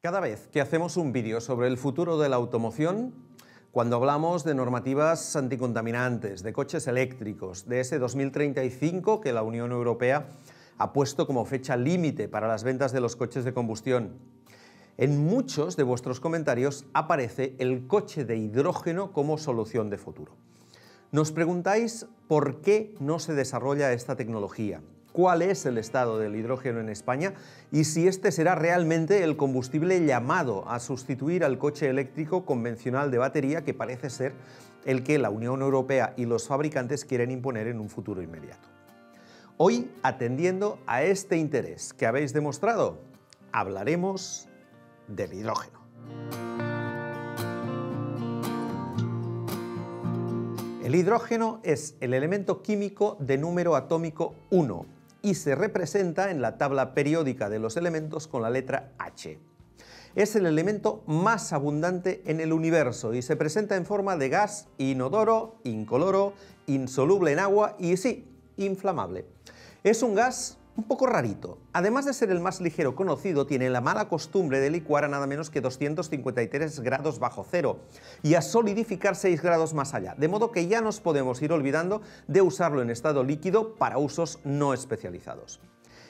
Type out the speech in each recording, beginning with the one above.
Cada vez que hacemos un vídeo sobre el futuro de la automoción, cuando hablamos de normativas anticontaminantes, de coches eléctricos, de ese 2035 que la Unión Europea ha puesto como fecha límite para las ventas de los coches de combustión, en muchos de vuestros comentarios aparece el coche de hidrógeno como solución de futuro. Nos preguntáis por qué no se desarrolla esta tecnología, cuál es el estado del hidrógeno en España y si este será realmente el combustible llamado a sustituir al coche eléctrico convencional de batería, que parece ser el que la Unión Europea y los fabricantes quieren imponer en un futuro inmediato. Hoy, atendiendo a este interés que habéis demostrado, hablaremos del hidrógeno. El hidrógeno es el elemento químico de número atómico 1 y se representa en la tabla periódica de los elementos con la letra H. Es el elemento más abundante en el universo y se presenta en forma de gas inodoro, incoloro, insoluble en agua y sí, inflamable. Es un gas un poco rarito. Además de ser el más ligero conocido, tiene la mala costumbre de licuar a nada menos que 253 grados bajo cero y a solidificar 6 grados más allá, de modo que ya nos podemos ir olvidando de usarlo en estado líquido para usos no especializados.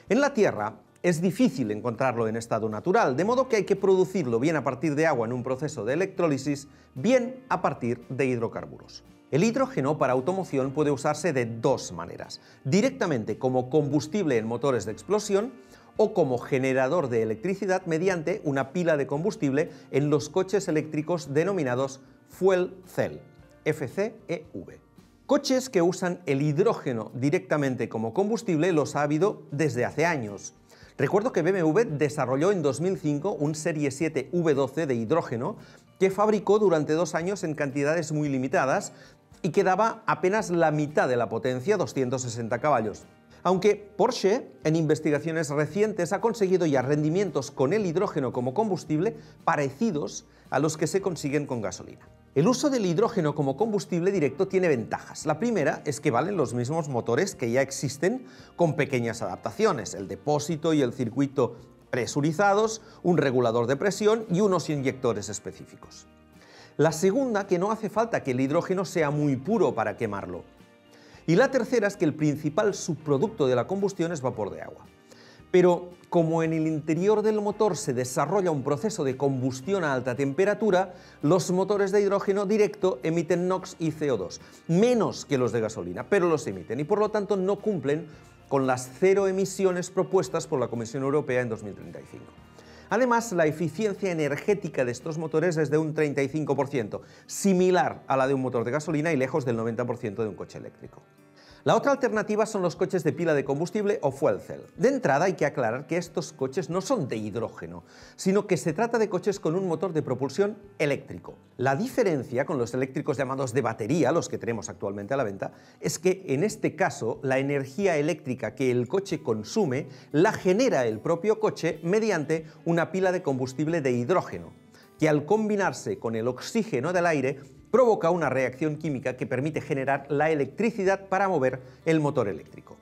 En la Tierra es difícil encontrarlo en estado natural, de modo que hay que producirlo bien a partir de agua en un proceso de electrólisis, bien a partir de hidrocarburos. El hidrógeno para automoción puede usarse de dos maneras: directamente como combustible en motores de explosión o como generador de electricidad mediante una pila de combustible en los coches eléctricos denominados Fuel Cell, FCEV. Coches que usan el hidrógeno directamente como combustible los ha habido desde hace años. Recuerdo que BMW desarrolló en 2005 un Serie 7 V12 de hidrógeno que fabricó durante 2 años en cantidades muy limitadas y que daba apenas la mitad de la potencia, 260 caballos. Aunque Porsche, en investigaciones recientes, ha conseguido ya rendimientos con el hidrógeno como combustible parecidos a los que se consiguen con gasolina. El uso del hidrógeno como combustible directo tiene ventajas. La primera es que valen los mismos motores que ya existen con pequeñas adaptaciones: el depósito y el circuito presurizados, un regulador de presión y unos inyectores específicos. La segunda, que no hace falta que el hidrógeno sea muy puro para quemarlo. Y la tercera es que el principal subproducto de la combustión es vapor de agua. Pero como en el interior del motor se desarrolla un proceso de combustión a alta temperatura, los motores de hidrógeno directo emiten NOx y CO2, menos que los de gasolina, pero los emiten y por lo tanto no cumplen con las 0 emisiones propuestas por la Comisión Europea en 2035. Además, la eficiencia energética de estos motores es de un 35%, similar a la de un motor de gasolina y lejos del 90% de un coche eléctrico. La otra alternativa son los coches de pila de combustible o fuel cell. De entrada hay que aclarar que estos coches no son de hidrógeno, sino que se trata de coches con un motor de propulsión eléctrico. La diferencia con los eléctricos llamados de batería, los que tenemos actualmente a la venta, es que en este caso la energía eléctrica que el coche consume la genera el propio coche mediante una pila de combustible de hidrógeno, que al combinarse con el oxígeno del aire provoca una reacción química que permite generar la electricidad para mover el motor eléctrico.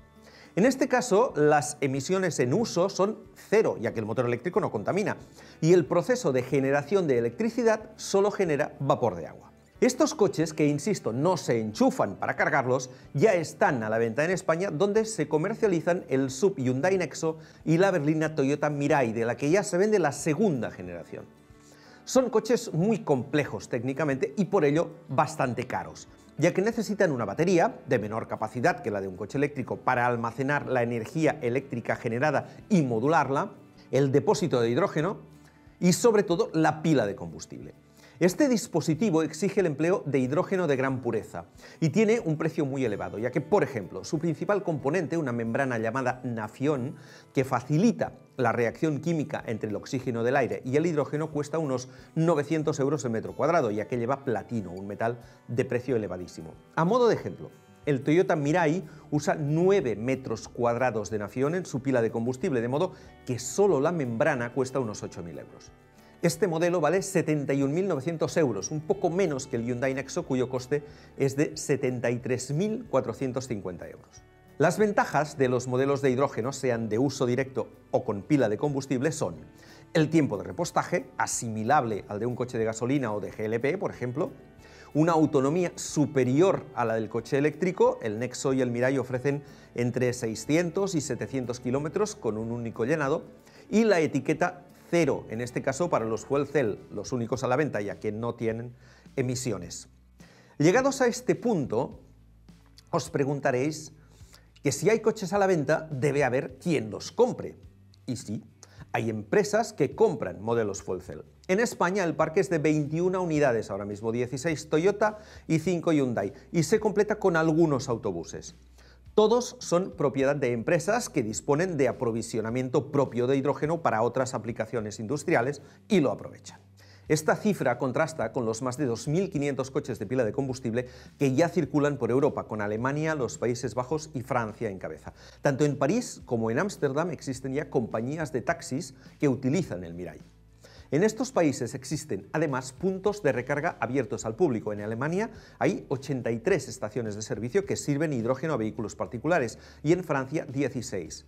En este caso, las emisiones en uso son 0, ya que el motor eléctrico no contamina, y el proceso de generación de electricidad solo genera vapor de agua. Estos coches, que insisto, no se enchufan para cargarlos, ya están a la venta en España, donde se comercializan el SUV Hyundai Nexo y la berlina Toyota Mirai, de la que ya se vende la segunda generación. Son coches muy complejos técnicamente y por ello bastante caros, ya que necesitan una batería de menor capacidad que la de un coche eléctrico para almacenar la energía eléctrica generada y modularla, el depósito de hidrógeno y sobre todo la pila de combustible. Este dispositivo exige el empleo de hidrógeno de gran pureza y tiene un precio muy elevado, ya que, por ejemplo, su principal componente, una membrana llamada nafión, que facilita la reacción química entre el oxígeno del aire y el hidrógeno, cuesta unos 900 euros el metro cuadrado, ya que lleva platino, un metal de precio elevadísimo. A modo de ejemplo, el Toyota Mirai usa 9 metros cuadrados de nafión en su pila de combustible, de modo que solo la membrana cuesta unos 8.000 euros. Este modelo vale 71.900 euros, un poco menos que el Hyundai Nexo, cuyo coste es de 73.450 euros. Las ventajas de los modelos de hidrógeno, sean de uso directo o con pila de combustible, son El tiempo de repostaje, asimilable al de un coche de gasolina o de GLP, por ejemplo. Una autonomía superior a la del coche eléctrico. El Nexo y el Mirai ofrecen entre 600 y 700 kilómetros con un único llenado. Y la etiqueta cero, en este caso para los fuel cell, los únicos a la venta, ya que no tienen emisiones. Llegados a este punto, os preguntaréis que si hay coches a la venta, debe haber quien los compre. Y sí, hay empresas que compran modelos fuel cell. En España el parque es de 21 unidades, ahora mismo 16 Toyota y 5 Hyundai, y se completa con algunos autobuses. Todos son propiedad de empresas que disponen de aprovisionamiento propio de hidrógeno para otras aplicaciones industriales y lo aprovechan. Esta cifra contrasta con los más de 2.500 coches de pila de combustible que ya circulan por Europa, con Alemania, los Países Bajos y Francia en cabeza. Tanto en París como en Ámsterdam existen ya compañías de taxis que utilizan el Mirai. En estos países existen además puntos de recarga abiertos al público. En Alemania hay 83 estaciones de servicio que sirven hidrógeno a vehículos particulares y en Francia 16.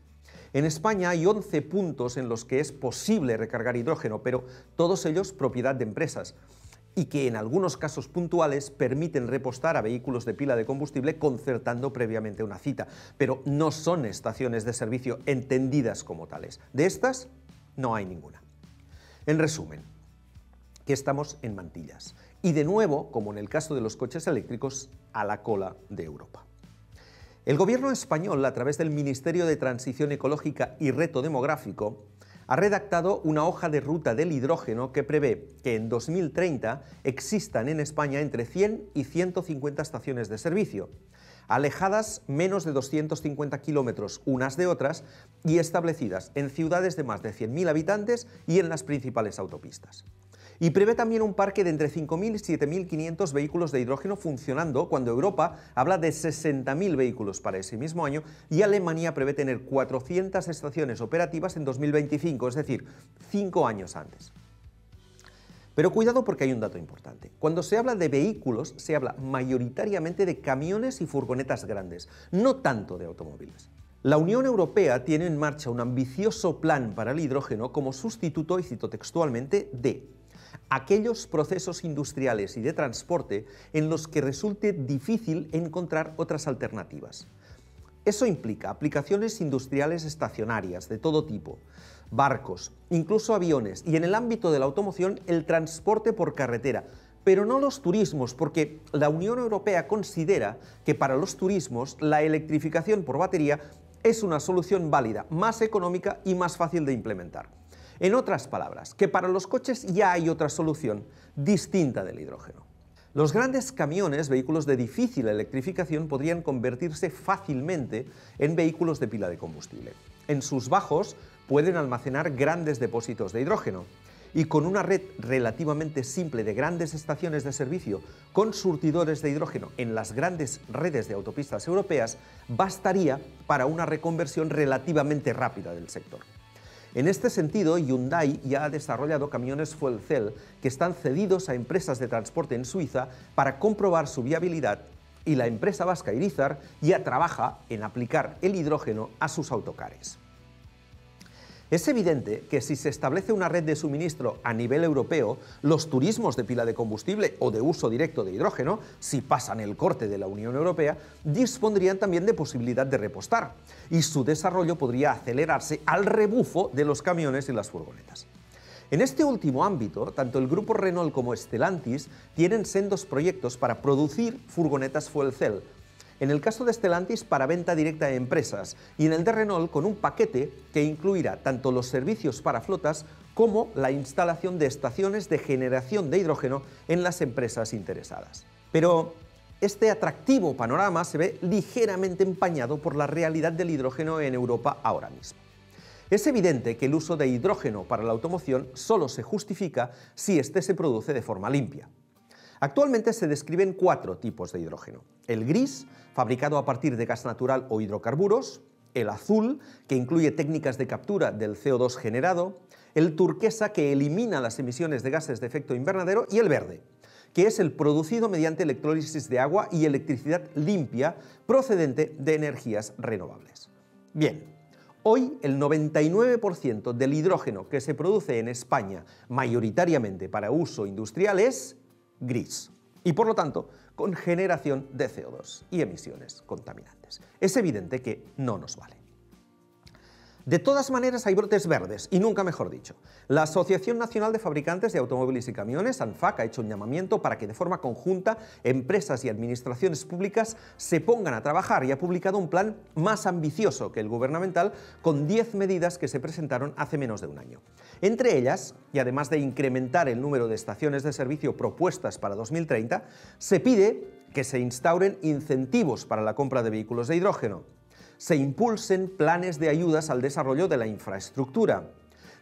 En España hay 11 puntos en los que es posible recargar hidrógeno, pero todos ellos propiedad de empresas, y que en algunos casos puntuales permiten repostar a vehículos de pila de combustible concertando previamente una cita, pero no son estaciones de servicio entendidas como tales. De estas, no hay ninguna. En resumen, que estamos en mantillas, y de nuevo, como en el caso de los coches eléctricos, a la cola de Europa. El gobierno español, a través del Ministerio de Transición Ecológica y Reto Demográfico, ha redactado una hoja de ruta del hidrógeno que prevé que en 2030 existan en España entre 100 y 150 estaciones de servicio, alejadas menos de 250 kilómetros unas de otras y establecidas en ciudades de más de 100.000 habitantes y en las principales autopistas. Y prevé también un parque de entre 5.000 y 7.500 vehículos de hidrógeno funcionando, cuando Europa habla de 60.000 vehículos para ese mismo año y Alemania prevé tener 400 estaciones operativas en 2025, es decir, 5 años antes. Pero cuidado, porque hay un dato importante. Cuando se habla de vehículos, se habla mayoritariamente de camiones y furgonetas grandes, no tanto de automóviles. La Unión Europea tiene en marcha un ambicioso plan para el hidrógeno como sustituto, y cito textualmente, de aquellos procesos industriales y de transporte en los que resulte difícil encontrar otras alternativas. Eso implica aplicaciones industriales estacionarias de todo tipo, barcos, incluso aviones, y en el ámbito de la automoción el transporte por carretera, pero no los turismos, porque la Unión Europea considera que para los turismos la electrificación por batería es una solución válida, más económica y más fácil de implementar. En otras palabras, que para los coches ya hay otra solución distinta del hidrógeno. Los grandes camiones, vehículos de difícil electrificación, podrían convertirse fácilmente en vehículos de pila de combustible. En sus bajos pueden almacenar grandes depósitos de hidrógeno y con una red relativamente simple de grandes estaciones de servicio con surtidores de hidrógeno en las grandes redes de autopistas europeas, bastaría para una reconversión relativamente rápida del sector. En este sentido, Hyundai ya ha desarrollado camiones fuel cell que están cedidos a empresas de transporte en Suiza para comprobar su viabilidad, y la empresa vasca Irizar ya trabaja en aplicar el hidrógeno a sus autocares. Es evidente que si se establece una red de suministro a nivel europeo, los turismos de pila de combustible o de uso directo de hidrógeno, si pasan el corte de la Unión Europea, dispondrían también de posibilidad de repostar, y su desarrollo podría acelerarse al rebufo de los camiones y las furgonetas. En este último ámbito, tanto el grupo Renault como Stellantis tienen sendos proyectos para producir furgonetas fuel cell. En el caso de Stellantis, para venta directa a empresas, y en el de Renault con un paquete que incluirá tanto los servicios para flotas como la instalación de estaciones de generación de hidrógeno en las empresas interesadas. Pero este atractivo panorama se ve ligeramente empañado por la realidad del hidrógeno en Europa ahora mismo. Es evidente que el uso de hidrógeno para la automoción solo se justifica si éste se produce de forma limpia. Actualmente se describen 4 tipos de hidrógeno: el gris, fabricado a partir de gas natural o hidrocarburos; el azul, que incluye técnicas de captura del CO2 generado; el turquesa, que elimina las emisiones de gases de efecto invernadero; y el verde, que es el producido mediante electrólisis de agua y electricidad limpia procedente de energías renovables. Bien, Hoy el 99% del hidrógeno que se produce en España, mayoritariamente para uso industrial, es gris y por lo tanto con generación de CO2 y emisiones contaminantes. Es evidente que no nos vale. De todas maneras, hay brotes verdes, y nunca mejor dicho. La Asociación Nacional de Fabricantes de Automóviles y Camiones, ANFAC, ha hecho un llamamiento para que de forma conjunta empresas y administraciones públicas se pongan a trabajar y ha publicado un plan más ambicioso que el gubernamental con 10 medidas que se presentaron hace menos de un año. Entre ellas, y además de incrementar el número de estaciones de servicio propuestas para 2030, se pide que se instauren incentivos para la compra de vehículos de hidrógeno. Se impulsen planes de ayudas al desarrollo de la infraestructura,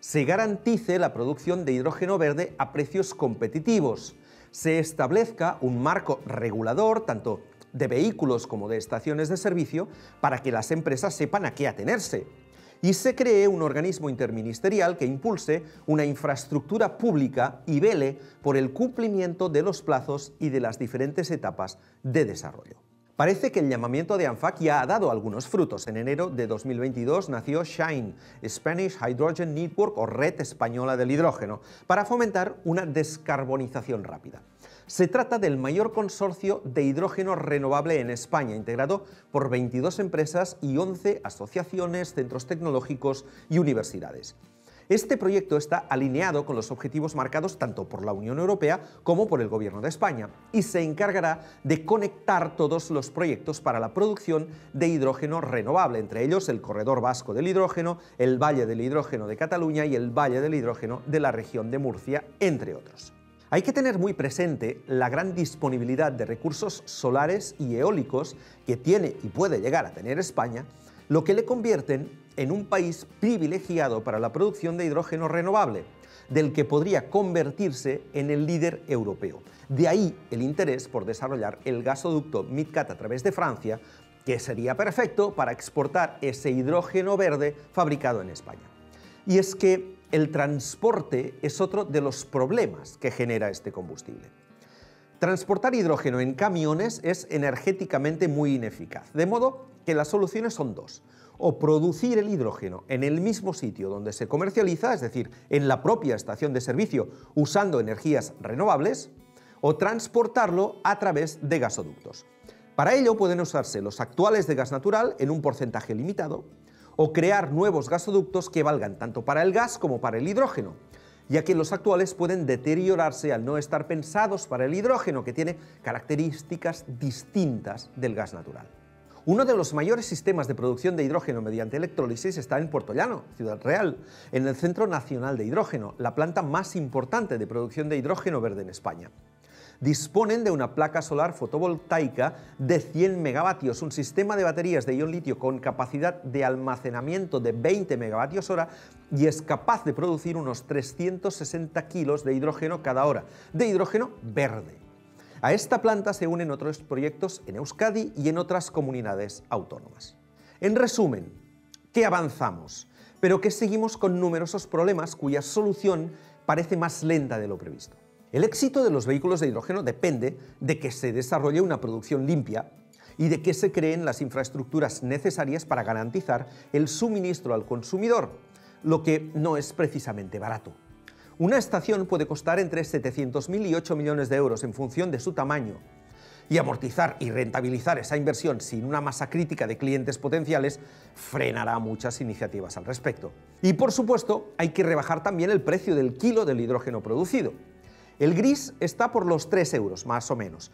se garantice la producción de hidrógeno verde a precios competitivos, se establezca un marco regulador tanto de vehículos como de estaciones de servicio para que las empresas sepan a qué atenerse y se cree un organismo interministerial que impulse una infraestructura pública y vele por el cumplimiento de los plazos y de las diferentes etapas de desarrollo. Parece que el llamamiento de ANFAC ya ha dado algunos frutos. En enero de 2022 nació SHINE, Spanish Hydrogen Network o Red Española del Hidrógeno, para fomentar una descarbonización rápida. Se trata del mayor consorcio de hidrógeno renovable en España, integrado por 22 empresas y 11 asociaciones, centros tecnológicos y universidades. Este proyecto está alineado con los objetivos marcados tanto por la Unión Europea como por el Gobierno de España y se encargará de conectar todos los proyectos para la producción de hidrógeno renovable, entre ellos el Corredor Vasco del Hidrógeno, el Valle del Hidrógeno de Cataluña y el Valle del Hidrógeno de la región de Murcia, entre otros. Hay que tener muy presente la gran disponibilidad de recursos solares y eólicos que tiene y puede llegar a tener España, lo que le convierten en un país privilegiado para la producción de hidrógeno renovable, del que podría convertirse en el líder europeo. De ahí el interés por desarrollar el gasoducto MidCat a través de Francia, que sería perfecto para exportar ese hidrógeno verde fabricado en España. Y es que el transporte es otro de los problemas que genera este combustible. Transportar hidrógeno en camiones es energéticamente muy ineficaz, de modo que las soluciones son dos: o producir el hidrógeno en el mismo sitio donde se comercializa, es decir, en la propia estación de servicio usando energías renovables, o transportarlo a través de gasoductos. Para ello pueden usarse los actuales de gas natural en un porcentaje limitado, o crear nuevos gasoductos que valgan tanto para el gas como para el hidrógeno, ya que los actuales pueden deteriorarse al no estar pensados para el hidrógeno, que tiene características distintas del gas natural. Uno de los mayores sistemas de producción de hidrógeno mediante electrólisis está en Puerto Llano, Ciudad Real, en el Centro Nacional de Hidrógeno, la planta más importante de producción de hidrógeno verde en España. Disponen de una placa solar fotovoltaica de 100 megavatios, un sistema de baterías de ion litio con capacidad de almacenamiento de 20 megavatios hora y es capaz de producir unos 360 kilos de hidrógeno cada hora, de hidrógeno verde. A esta planta se unen otros proyectos en Euskadi y en otras comunidades autónomas. En resumen, que avanzamos, pero que seguimos con numerosos problemas cuya solución parece más lenta de lo previsto. El éxito de los vehículos de hidrógeno depende de que se desarrolle una producción limpia y de que se creen las infraestructuras necesarias para garantizar el suministro al consumidor, lo que no es precisamente barato. Una estación puede costar entre 700.000 y 8 millones de euros en función de su tamaño, y amortizar y rentabilizar esa inversión sin una masa crítica de clientes potenciales frenará muchas iniciativas al respecto. Y por supuesto, hay que rebajar también el precio del kilo del hidrógeno producido. El gris está por los 3 euros, más o menos,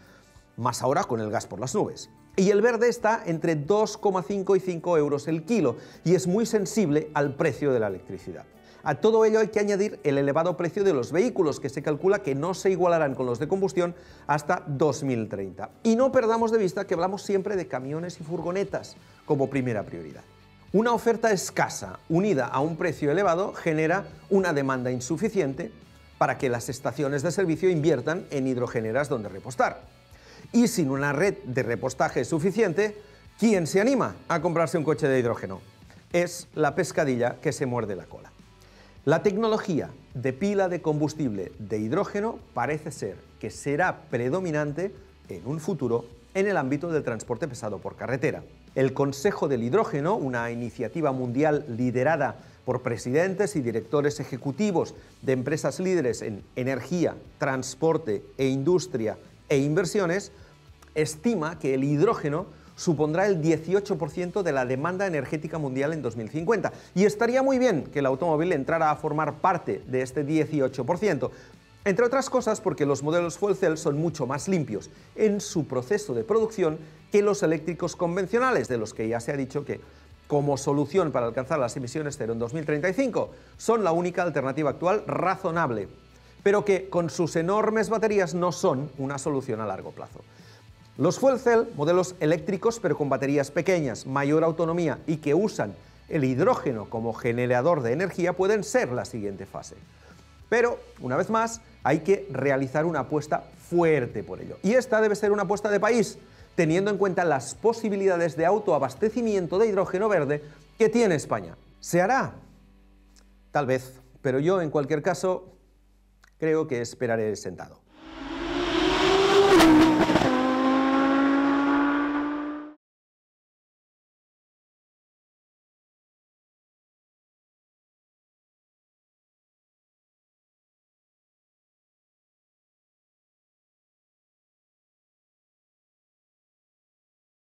más ahora con el gas por las nubes. Y el verde está entre 2,5 y 5 euros el kilo y es muy sensible al precio de la electricidad. A todo ello hay que añadir el elevado precio de los vehículos, que se calcula que no se igualarán con los de combustión hasta 2030. Y no perdamos de vista que hablamos siempre de camiones y furgonetas como primera prioridad. Una oferta escasa unida a un precio elevado genera una demanda insuficiente para que las estaciones de servicio inviertan en hidrogeneras donde repostar. Y sin una red de repostaje suficiente, ¿quién se anima a comprarse un coche de hidrógeno? Es la pescadilla que se muerde la cola. La tecnología de pila de combustible de hidrógeno parece ser que será predominante en un futuro en el ámbito del transporte pesado por carretera. el Consejo del Hidrógeno, una iniciativa mundial liderada por presidentes y directores ejecutivos de empresas líderes en energía, transporte e industria e inversiones, estima que el hidrógeno supondrá el 18% de la demanda energética mundial en 2050. Y estaría muy bien que el automóvil entrara a formar parte de este 18%, entre otras cosas porque los modelos fuel cell son mucho más limpios en su proceso de producción que los eléctricos convencionales, de los que ya se ha dicho que, como solución para alcanzar las emisiones cero en 2035, son la única alternativa actual razonable, pero que con sus enormes baterías no son una solución a largo plazo. Los fuel cell, modelos eléctricos pero con baterías pequeñas, mayor autonomía y que usan el hidrógeno como generador de energía, pueden ser la siguiente fase. Pero, una vez más, hay que realizar una apuesta fuerte por ello. Y esta debe ser una apuesta de país, teniendo en cuenta las posibilidades de autoabastecimiento de hidrógeno verde que tiene España. ¿Se hará? Tal vez, pero yo en cualquier caso creo que esperaré sentado.